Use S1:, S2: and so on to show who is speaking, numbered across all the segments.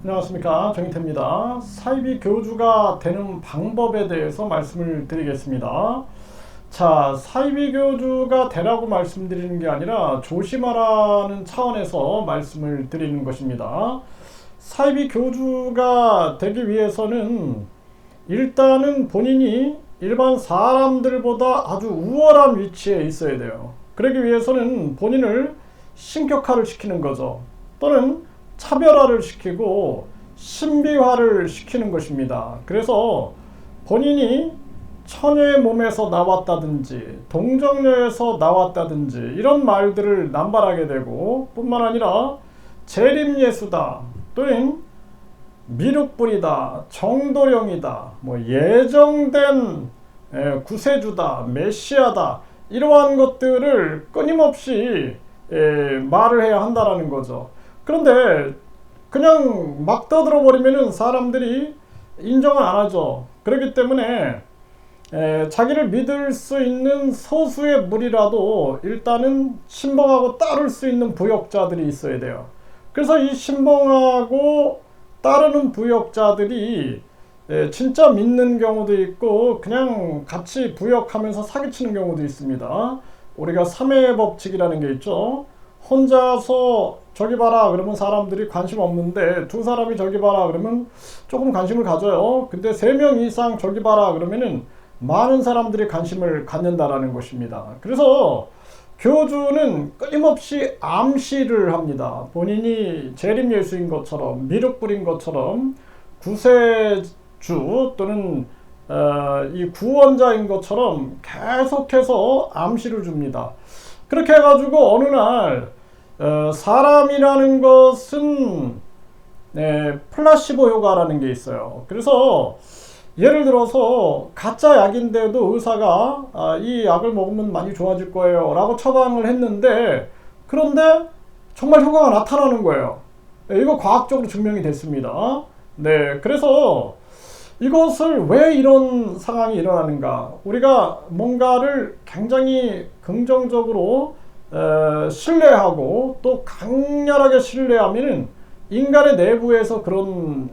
S1: 안녕하십니까, 정인태입니다. 사이비 교주가 되는 방법에 대해서 말씀을 드리겠습니다. 자, 사이비 교주가 되라고 말씀드리는 게 아니라 조심하라는 차원에서 말씀을 드리는 것입니다. 사이비 교주가 되기 위해서는 일단은 본인이 일반 사람들보다 아주 우월한 위치에 있어야 돼요. 그러기 위해서는 본인을 신격화를 시키는 거죠. 또는 차별화를 시키고 신비화를 시키는 것입니다. 그래서 본인이 처녀의 몸에서 나왔다든지 동정녀에서 나왔다든지 이런 말들을 남발하게 되고, 뿐만 아니라 재림예수다 또는 미륵불이다, 정도령이다, 예정된 구세주다, 메시아다, 이러한 것들을 끊임없이 말을 해야 한다라는 거죠. 그런데 그냥 막 떠들어 버리면은 사람들이 인정을 안 하죠. 그렇기 때문에 자기를 믿을 수 있는 소수의 무리라도 일단은 신봉하고 따를 수 있는 부역자들이 있어야 돼요. 그래서 이 신봉하고 따르는 부역자들이 진짜 믿는 경우도 있고 그냥 같이 부역하면서 사기치는 경우도 있습니다. 우리가 3회 법칙이라는 게 있죠. 혼자서 저기 봐라 그러면 사람들이 관심 없는데, 두 사람이 저기 봐라 그러면 조금 관심을 가져요. 근데 3명 이상 저기 봐라 그러면은 많은 사람들이 관심을 갖는다라는 것입니다. 그래서 교주는 끊임없이 암시를 합니다. 본인이 재림예수인 것처럼, 미륵불인 것처럼, 구세주 또는 이 구원자인 것처럼 계속해서 암시를 줍니다. 그렇게 해가지고 어느 날 사람이라는 것은 플라시보 효과라는 게 있어요. 그래서 예를 들어서 가짜 약인데도 의사가 이 약을 먹으면 많이 좋아질 거예요 라고 처방을 했는데, 그런데 정말 효과가 나타나는 거예요. 이거 과학적으로 증명이 됐습니다. 그래서 이것을 왜 이런 상황이 일어나는가, 우리가 뭔가를 굉장히 긍정적으로 신뢰하고 또 강렬하게 신뢰하면은 인간의 내부에서 그런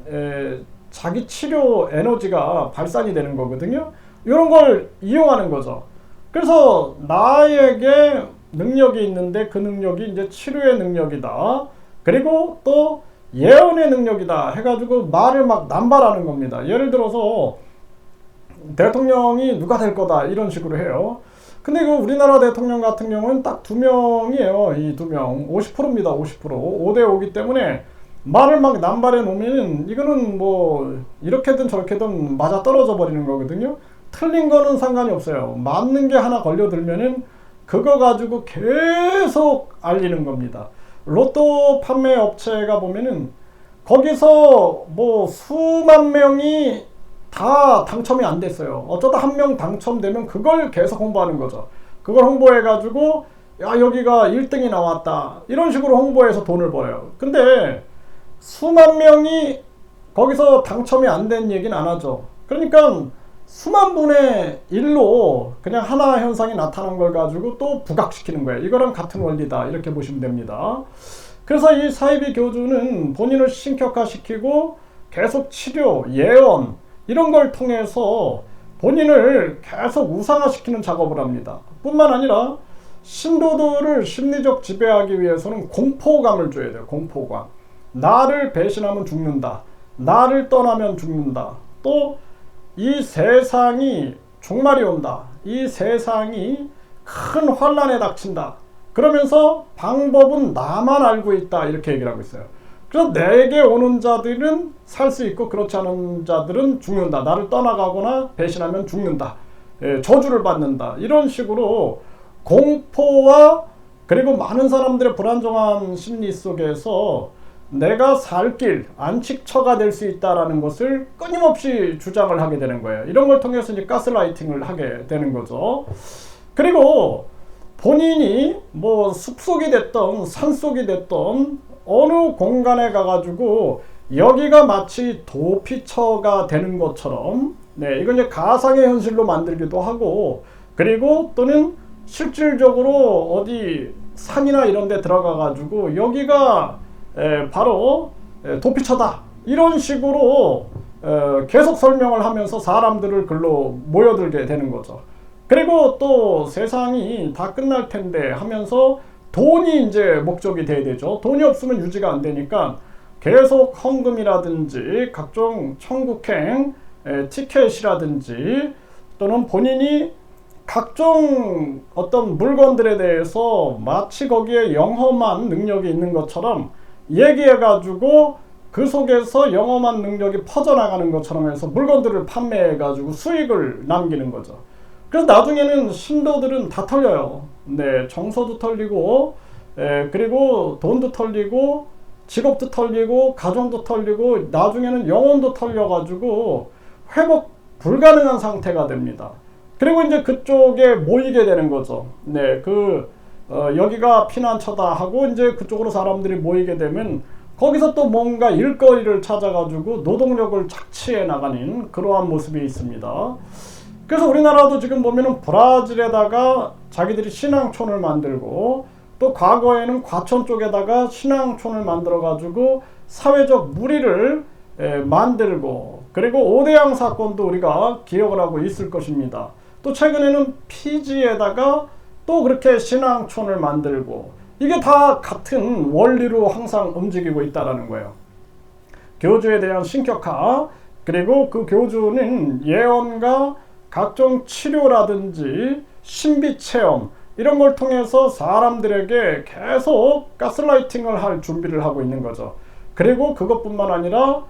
S1: 자기 치료 에너지가 발산이 되는 거거든요. 이런 걸 이용하는 거죠. 그래서 나에게 능력이 있는데 그 능력이 이제 치료의 능력이다, 그리고 또 예언의 능력이다 해가지고 말을 막 남발하는 겁니다. 예를 들어서 대통령이 누가 될 거다 이런 식으로 해요. 근데 그 우리나라 대통령 같은 경우는 딱 2명이에요. 이 2명 50%입니다. 50% 5대5기 때문에 말을 막 남발해 놓으면 이거는 이렇게든 저렇게든 맞아 떨어져 버리는 거거든요. 틀린 거는 상관이 없어요. 맞는 게 하나 걸려들면은 그거 가지고 계속 알리는 겁니다. 로또 판매 업체가 보면은 거기서 수만 명이 다 당첨이 안 됐어요. 어쩌다 한 명 당첨되면 그걸 계속 홍보하는 거죠. 그걸 홍보해 가지고 야 여기가 1등이 나왔다 이런 식으로 홍보해서 돈을 벌어요. 근데 수만 명이 거기서 당첨이 안 된 얘기는 안 하죠. 그러니까 수만 분의 1로 그냥 하나 현상이 나타난 걸 가지고 또 부각시키는 거예요. 이거랑 같은 원리다 이렇게 보시면 됩니다. 그래서 이 사이비 교주는 본인을 신격화시키고 계속 치료, 예언 이런 걸 통해서 본인을 계속 우상화시키는 작업을 합니다. 뿐만 아니라 신도들을 심리적 지배하기 위해서는 공포감을 줘야 돼요. 공포감. 나를 배신하면 죽는다, 나를 떠나면 죽는다, 또 이 세상이 종말이 온다, 이 세상이 큰 환란에 닥친다, 그러면서 방법은 나만 알고 있다 이렇게 얘기를 하고 있어요. 그래서 내게 오는 자들은 살 수 있고 그렇지 않은 자들은 죽는다, 나를 떠나가거나 배신하면 죽는다, 저주를 받는다, 이런 식으로 공포와 그리고 많은 사람들의 불안정한 심리 속에서 내가 살 길, 안식처가 될 수 있다라는 것을 끊임없이 주장을 하게 되는 거예요. 이런 걸 통해서 이제 가스라이팅을 하게 되는 거죠. 그리고 본인이 숲속이 됐던 산속이 됐던 어느 공간에 가가지고 여기가 마치 도피처가 되는 것처럼, 이건 이제 가상의 현실로 만들기도 하고, 그리고 또는 실질적으로 어디 산이나 이런 데 들어가 가지고 여기가 바로 도피처다 이런 식으로 계속 설명을 하면서 사람들을 글로 모여들게 되는 거죠. 그리고 또 세상이 다 끝날 텐데 하면서 돈이 이제 목적이 돼야 되죠. 돈이 없으면 유지가 안 되니까 계속 헌금이라든지 각종 천국행 티켓이라든지 또는 본인이 각종 어떤 물건들에 대해서 마치 거기에 영험한 능력이 있는 것처럼 얘기해가지고 그 속에서 영험한 능력이 퍼져나가는 것처럼 해서 물건들을 판매해가지고 수익을 남기는 거죠. 그래서 나중에는 신도들은 다 털려요. 네, 정서도 털리고, 그리고 돈도 털리고, 직업도 털리고, 가정도 털리고, 나중에는 영혼도 털려가지고 회복 불가능한 상태가 됩니다. 그리고 이제 그쪽에 모이게 되는 거죠. 네, 여기가 피난처다 하고 이제 그쪽으로 사람들이 모이게 되면 거기서 또 뭔가 일거리를 찾아가지고 노동력을 착취해 나가는 그러한 모습이 있습니다. 그래서 우리나라도 지금 보면은 브라질에다가 자기들이 신앙촌을 만들고 또 과거에는 과천 쪽에다가 신앙촌을 만들어가지고 사회적 무리를 만들고 그리고 오대양 사건도 우리가 기억을 하고 있을 것입니다. 또 최근에는 피지에다가 또 그렇게 신앙촌을 만들고 이게 다 같은 원리로 항상 움직이고 있다는 거예요. 교주에 대한 신격화 그리고 그 교주는 예언과 각종 치료라든지 신비체험 이런 걸 통해서 사람들에게 계속 가스라이팅을 할 준비를 하고 있는 거죠. 그리고 그것뿐만 아니라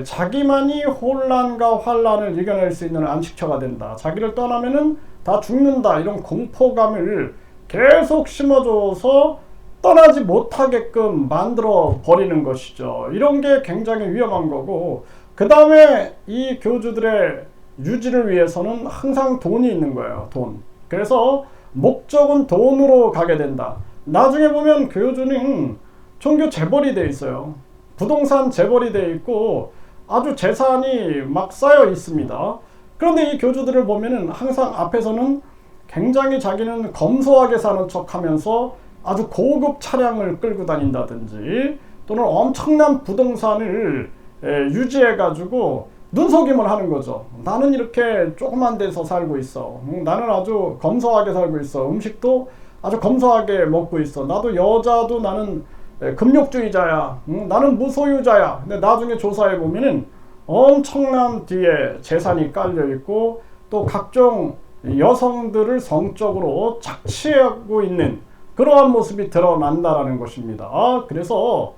S1: 자기만이 혼란과 환란을 이겨낼 수 있는 안식처가 된다. 자기를 떠나면은 다 죽는다. 이런 공포감을 계속 심어줘서 떠나지 못하게끔 만들어 버리는 것이죠. 이런 게 굉장히 위험한 거고 그 다음에 이 교주들의 유지를 위해서는 항상 돈이 있는 거예요. 돈. 그래서 목적은 돈으로 가게 된다. 나중에 보면 교주는 종교 재벌이 돼 있어요. 부동산 재벌이 돼 있고 아주 재산이 막 쌓여 있습니다. 그런데 이 교주들을 보면은 항상 앞에서는 굉장히 자기는 검소하게 사는 척 하면서 아주 고급 차량을 끌고 다닌다든지 또는 엄청난 부동산을 유지해 가지고 눈속임을 하는 거죠. 나는 이렇게 조그만 데서 살고 있어. 나는 아주 검소하게 살고 있어. 음식도 아주 검소하게 먹고 있어. 나도 여자도 나는 금욕주의자야. 나는 무소유자야. 근데 나중에 조사해 보면은 엄청난 뒤에 재산이 깔려 있고 또 각종 여성들을 성적으로 착취하고 있는 그러한 모습이 드러난다라는 것입니다. 그래서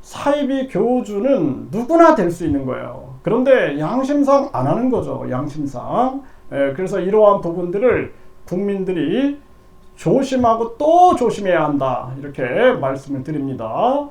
S1: 사이비 교주는 누구나 될 수 있는 거예요. 그런데 양심상 안 하는 거죠. 양심상. 그래서 이러한 부분들을 국민들이 조심하고 또 조심해야 한다. 이렇게 말씀을 드립니다.